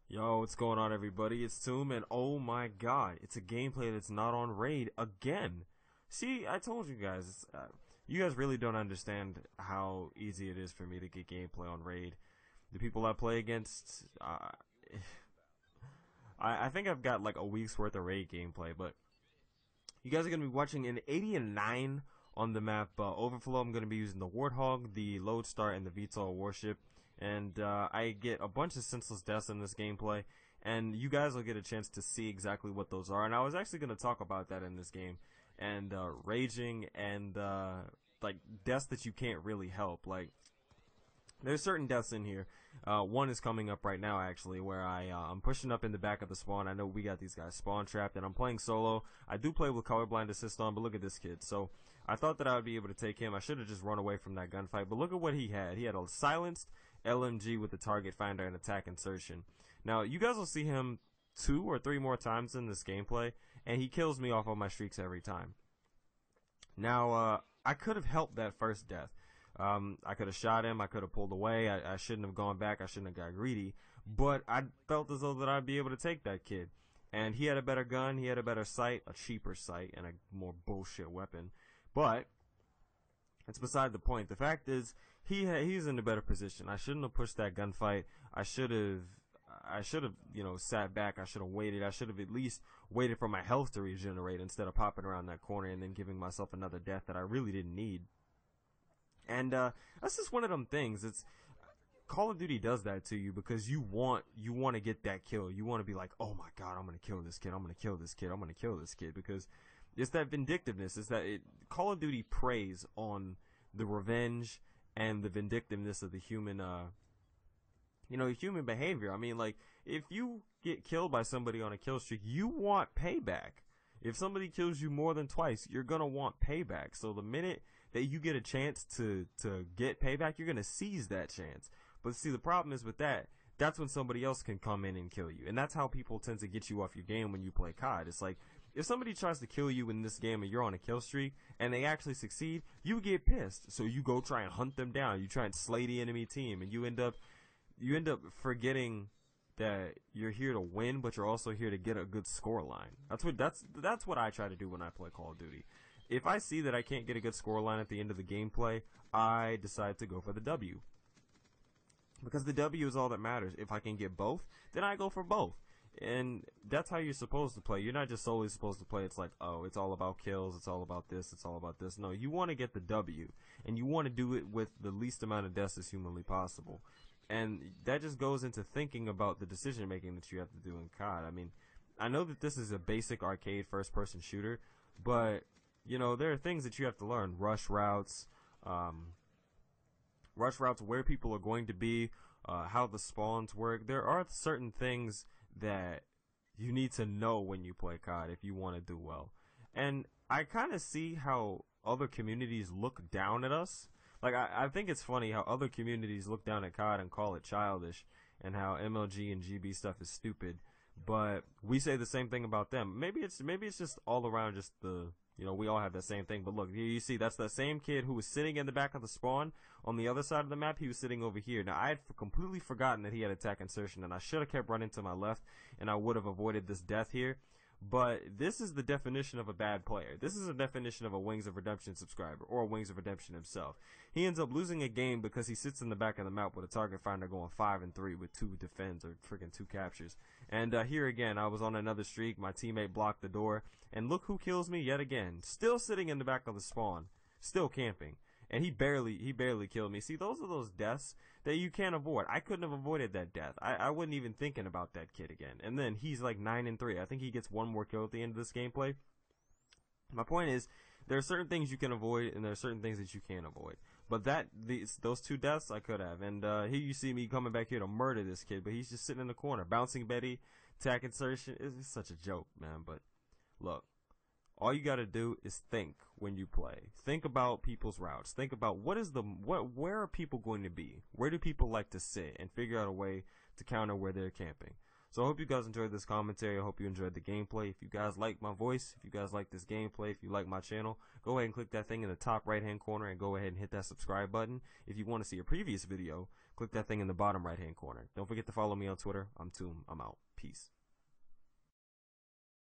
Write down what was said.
Yo, what's going on, everybody? It's Toom, and oh my god, it's a gameplay that's not on raid again. See, I told you guys, you guys really don't understand how easy it is for me to get gameplay on raid. The people I play against, I think I've got like a week's worth of raid gameplay, but you guys are going to be watching an 80 and 9 on the map Overflow. I'm going to be using the Warthog, the Lodestar, and the VTOL warship. And I get a bunch of senseless deaths in this gameplay. And you guys will get a chance to see exactly what those are. And I was actually going to talk about that in this game. And raging and like deaths that you can't really help. Like, there's certain deaths in here. One is coming up right now, actually, where I'm pushing up in the back of the spawn. I know we got these guys spawn trapped, and I'm playing solo. I do play with colorblind assist on, but look at this kid. So I thought that I would be able to take him. I should have just run away from that gunfight, but look at what he had. He had a silenced LMG with the target finder and attack insertion. Now, you guys will see him 2 or 3 more times in this gameplay, and he kills me off of my streaks every time. Now, I could have helped that first death. I could have shot him. I could have pulled away. I shouldn't have gone back. I shouldn't have got greedy. But I felt as though that I'd be able to take that kid. And he had a better gun. He had a better sight, a cheaper sight, and a more bullshit weapon. But it's beside the point. The fact is, he's in a better position. I shouldn't have pushed that gunfight. I should have, sat back. I should have waited. I should have at least waited for my health to regenerate instead of popping around that corner and then giving myself another death that I really didn't need. And that's just one of them things. It's Call of Duty does that to you because you want to get that kill. You want to be like, oh my god, I'm gonna kill this kid. I'm gonna kill this kid. I'm gonna kill this kid because it's that vindictiveness. It's that Call of Duty preys on the revenge and the vindictiveness of the human, human behavior. I mean, like, if you get killed by somebody on a kill streak, you want payback. If somebody kills you more than twice, you're gonna want payback. So the minute that you get a chance to get payback, you're gonna seize that chance. But see, the problem is with that's when somebody else can come in and kill you. And that's how people tend to get you off your game when you play COD. It's like, if somebody tries to kill you in this game and you're on a kill streak and they actually succeed, you get pissed. So you go try and hunt them down. You try and slay the enemy team, and you end up forgetting that you're here to win, but you're also here to get a good score line. That's what I try to do when I play Call of Duty. If I see that I can't get a good score line at the end of the gameplay, I decide to go for the W. Because the W is all that matters. If I can get both, then I go for both. And that's how you're supposed to play. You're not just solely supposed to play, it's like, oh, it's all about kills, it's all about this, it's all about this. No, you want to get the W. And you want to do it with the least amount of deaths as humanly possible. And that just goes into thinking about the decision making that you have to do in COD. I mean, I know that this is a basic arcade first person shooter, but there are things that you have to learn. Rush routes, where people are going to be, how the spawns work. There are certain things that you need to know when you play COD if you want to do well. And I kind of see how other communities look down at us. Like, I think it's funny how other communities look down at COD and call it childish, and how MLG and GB stuff is stupid. But we say the same thing about them. Maybe it's just all around just we all have that same thing. But look, here you see, that's the same kid who was sitting in the back of the spawn on the other side of the map. He was sitting over here. Now, I had completely forgotten that he had attack insertion, and I should have kept running to my left, and I would have avoided this death here. But this is the definition of a bad player. This is a definition of a Wings of Redemption subscriber, or a Wings of Redemption himself. He ends up losing a game because he sits in the back of the map with a target finder going 5 and 3 with 2 defends or freaking 2 captures. And here again, I was on another streak. My teammate blocked the door, and look who kills me yet again. Still sitting in the back of the spawn, still camping. And he barely killed me. See, those are those deaths that you can't avoid. I couldn't have avoided that death. I wasn't even thinking about that kid again. And then he's like 9 and 3. I think he gets 1 more kill at the end of this gameplay. My point is, there are certain things you can avoid, and there are certain things that you can't avoid. But those 2 deaths, I could have. And here you see me coming back here to murder this kid, but he's just sitting in the corner. Bouncing Betty, attack insertion. It's such a joke, man. But look. All you gotta do is think when you play. Think about people's routes. Think about where are people going to be? Where do people like to sit? And figure out a way to counter where they're camping. So I hope you guys enjoyed this commentary. I hope you enjoyed the gameplay. If you guys like my voice, if you guys like this gameplay, if you like my channel, go ahead and click that thing in the top right hand corner and go ahead and hit that subscribe button. If you want to see a previous video, Click that thing in the bottom right hand corner. Don't forget to follow me on Twitter. I'm Toom. I'm out. Peace.